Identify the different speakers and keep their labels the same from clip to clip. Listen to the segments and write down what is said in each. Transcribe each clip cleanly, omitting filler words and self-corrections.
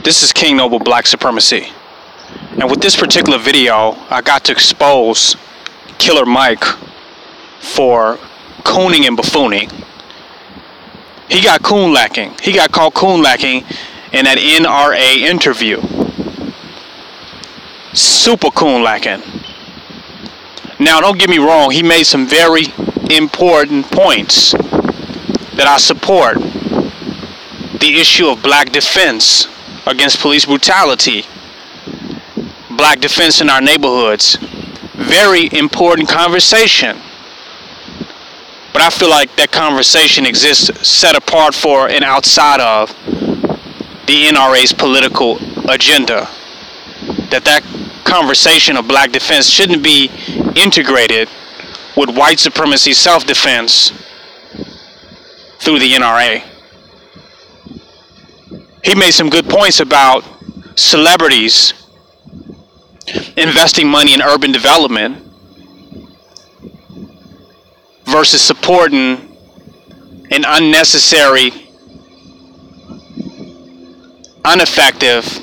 Speaker 1: This is King Noble Black Supremacy, and with this particular video I got to expose Killer Mike for cooning and buffooning. He got coon lacking. He got called coon lacking in that NRA interview. Super coon lacking. Now don't get me wrong, he made some very important points that I support. The issue of black defense against police brutality, black defense in our neighborhoods, very important conversation. But I feel like that conversation exists set apart for and outside of the NRA's political agenda. That conversation of black defense shouldn't be integrated with white supremacy self-defense through the NRA. He made some good points about celebrities investing money in urban development versus supporting an unnecessary, ineffective,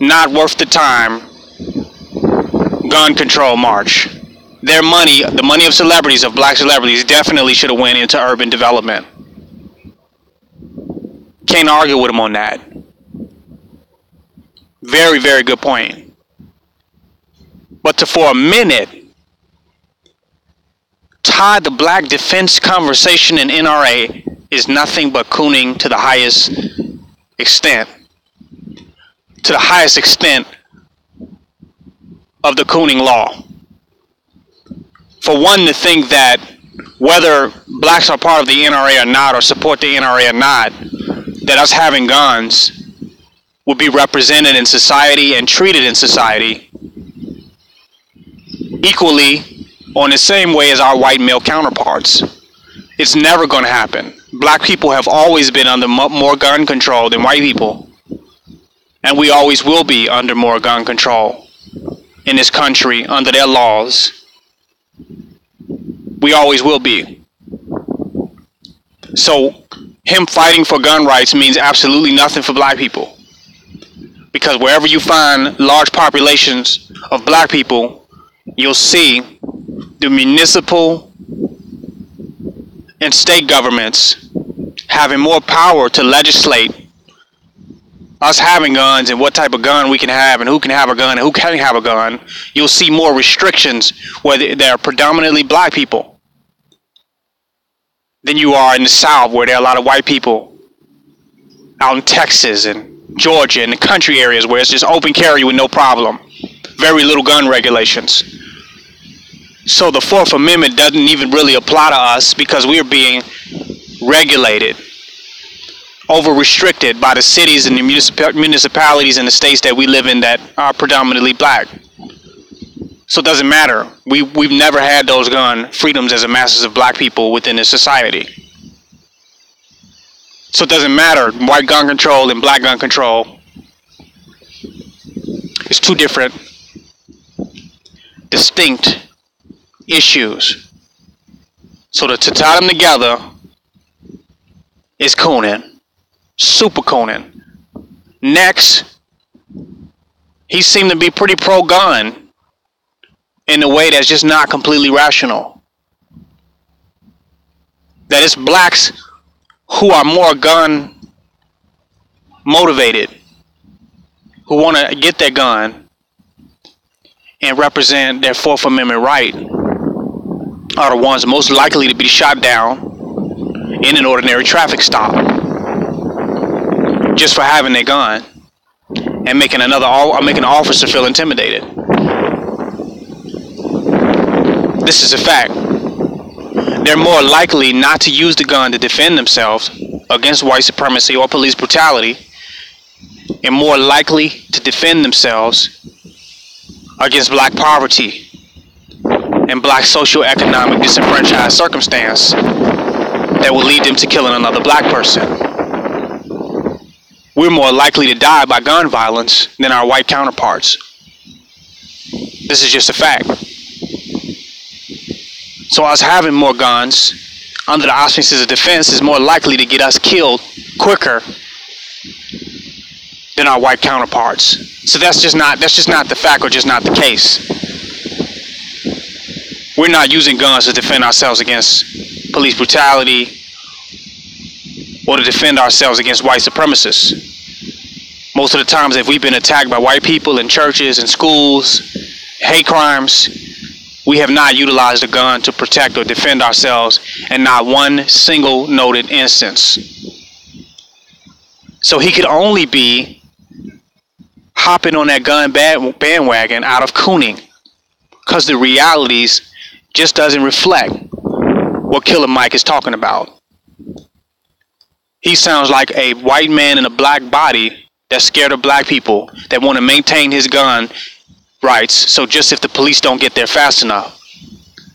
Speaker 1: not worth the time gun control march. Their money, the money of celebrities, of black celebrities, definitely should have went into urban development. Can't argue with him on that. Very, very good point. But to for a minute tie the black defense conversation in NRA is nothing but cooning to the highest extent. To the highest extent of the cooning law. For one to think that whether blacks are part of the NRA or not, or support the NRA or not, that us having guns would be represented in society and treated in society equally or in the same way as our white male counterparts. It's never going to happen. Black people have always been under more gun control than white people. And we always will be under more gun control in this country under their laws. We always will be. So him fighting for gun rights means absolutely nothing for black people. Because wherever you find large populations of black people, you'll see the municipal and state governments having more power to legislate us having guns and what type of gun we can have and who can have a gun and who can't have a gun. You'll see more restrictions where there are predominantly black people than you are in the South, where there are a lot of white people out in Texas and Georgia and the country areas where it's just open carry with no problem. Very little gun regulations. So the Fourth Amendment doesn't even really apply to us because we are being regulated, over-restricted by the cities and the municipalities and the states that we live in that are predominantly black. So it doesn't matter. We've never had those gun freedoms as a masses of black people within this society. So it doesn't matter. White gun control and black gun control. It's two different, distinct issues. So to tie them together is cooning. Super cooning. Next, he seemed to be pretty pro-gun in a way that's just not completely rational. That it's blacks who are more gun motivated, who want to get their gun and represent their Fourth Amendment right, are the ones most likely to be shot down in an ordinary traffic stop just for having their gun and making an officer feel intimidated. This is a fact. They're more likely not to use the gun to defend themselves against white supremacy or police brutality, and more likely to defend themselves against black poverty and black socioeconomic disenfranchised circumstance that will lead them to killing another black person. We're more likely to die by gun violence than our white counterparts. This is just a fact. So us having more guns under the auspices of defense is more likely to get us killed quicker than our white counterparts. So that's just not the fact, or just not the case. We're not using guns to defend ourselves against police brutality or to defend ourselves against white supremacists. Most of the times, if we've been attacked by white people in churches and schools, hate crimes, we have not utilized a gun to protect or defend ourselves, and not one single noted instance. So he could only be hopping on that gun bandwagon out of cooning, because the realities just doesn't reflect what Killer Mike is talking about. He sounds like a white man in a black body that's scared of black people, that want to maintain his gun rights, so just if the police don't get there fast enough,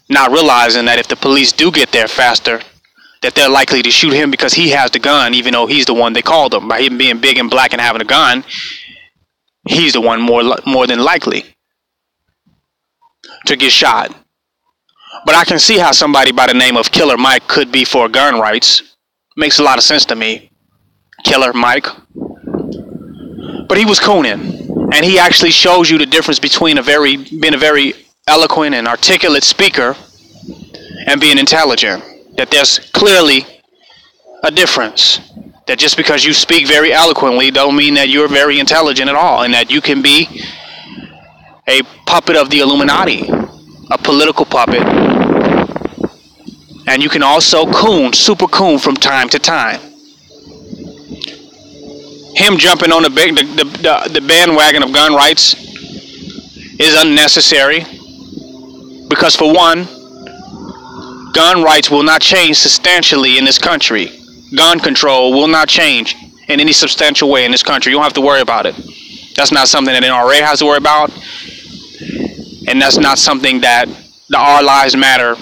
Speaker 1: not realizing that if the police do get there faster, that they're likely to shoot him because he has the gun, even though he's the one they called him. By him being big and black and having a gun, he's the one more than likely to get shot. But I can see how somebody by the name of Killer Mike could be for gun rights. Makes a lot of sense to me. Killer Mike. But he was cooning. And he actually shows you the difference between being a very eloquent and articulate speaker and being intelligent. That there's clearly a difference. That just because you speak very eloquently don't mean that you're very intelligent at all, and that you can be a puppet of the Illuminati, a political puppet. And you can also super coon from time to time. Him jumping on the bandwagon of gun rights is unnecessary, because for one, gun rights will not change substantially in this country. Gun control will not change in any substantial way in this country. You don't have to worry about it. That's not something that NRA has to worry about, and that's not something that the Our Lives Matter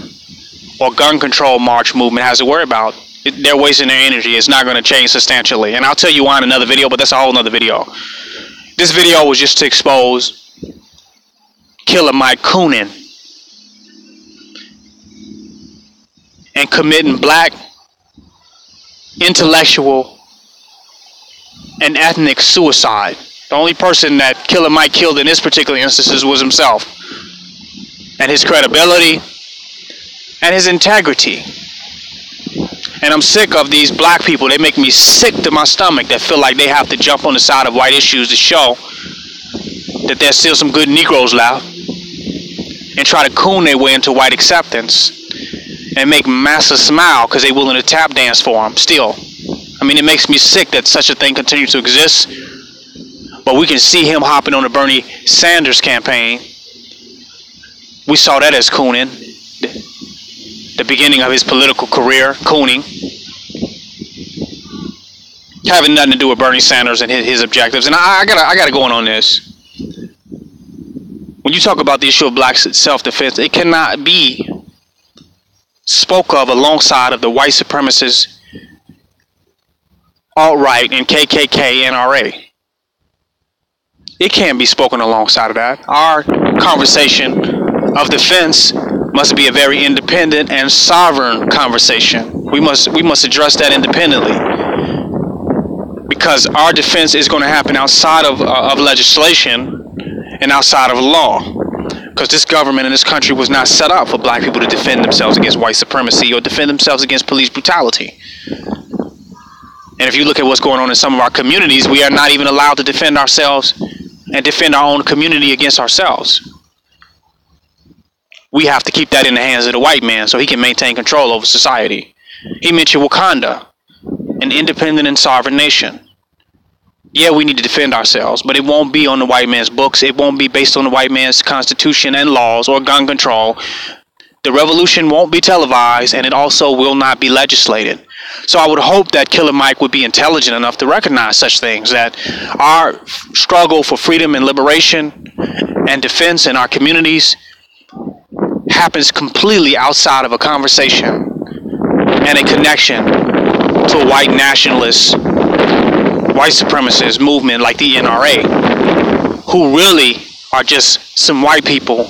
Speaker 1: or gun control march movement has to worry about. They're wasting their energy. It's not going to change substantially. And I'll tell you why in another video, but that's a whole nother video. This video was just to expose Killer Mike cooning and committing black, intellectual, and ethnic suicide. The only person that Killer Mike killed in this particular instance was himself, and his credibility and his integrity. And I'm sick of these black people. They make me sick to my stomach, that feel like they have to jump on the side of white issues to show that there's still some good Negroes left, and try to coon their way into white acceptance and make massa smile because they're willing to tap dance for them still. I mean, it makes me sick that such a thing continues to exist. But we can see him hopping on the Bernie Sanders campaign. We saw that as cooning. The beginning of his political career, cooning. Having nothing to do with Bernie Sanders and his objectives. And I gotta go on this. When you talk about the issue of black self-defense, it cannot be spoke of alongside of the white supremacists, alt-right, and KKK, NRA. It can't be spoken alongside of that. Our conversation of defense must be a very independent and sovereign conversation. We must address that independently, because our defense is going to happen outside of legislation and outside of law. Because this government in this country was not set up for black people to defend themselves against white supremacy or defend themselves against police brutality. And if you look at what's going on in some of our communities, we are not even allowed to defend ourselves and defend our own community against ourselves. We have to keep that in the hands of the white man so he can maintain control over society. He mentioned Wakanda, an independent and sovereign nation. Yeah, we need to defend ourselves, but it won't be on the white man's books. It won't be based on the white man's constitution and laws or gun control. The revolution won't be televised, and it also will not be legislated. So I would hope that Killer Mike would be intelligent enough to recognize such things, that our struggle for freedom and liberation and defense in our communities happens completely outside of a conversation and a connection to a white nationalist, white supremacist movement like the NRA, who really are just some white people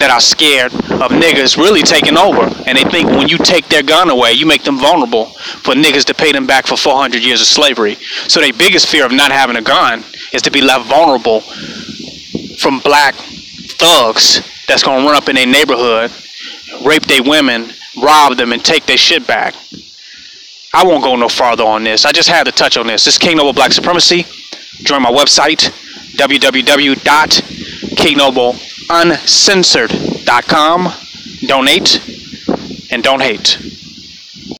Speaker 1: that are scared of niggas really taking over, and they think when you take their gun away, you make them vulnerable for niggas to pay them back for 400 years of slavery. So their biggest fear of not having a gun is to be left vulnerable from black thugs that's gonna run up in their neighborhood, rape their women, rob them, and take their shit back. I won't go no farther on this. I just had to touch on this. This is King Noble Black Supremacy. Join my website, www.kingnobleuncensored.c.o.m. Donate and don't hate.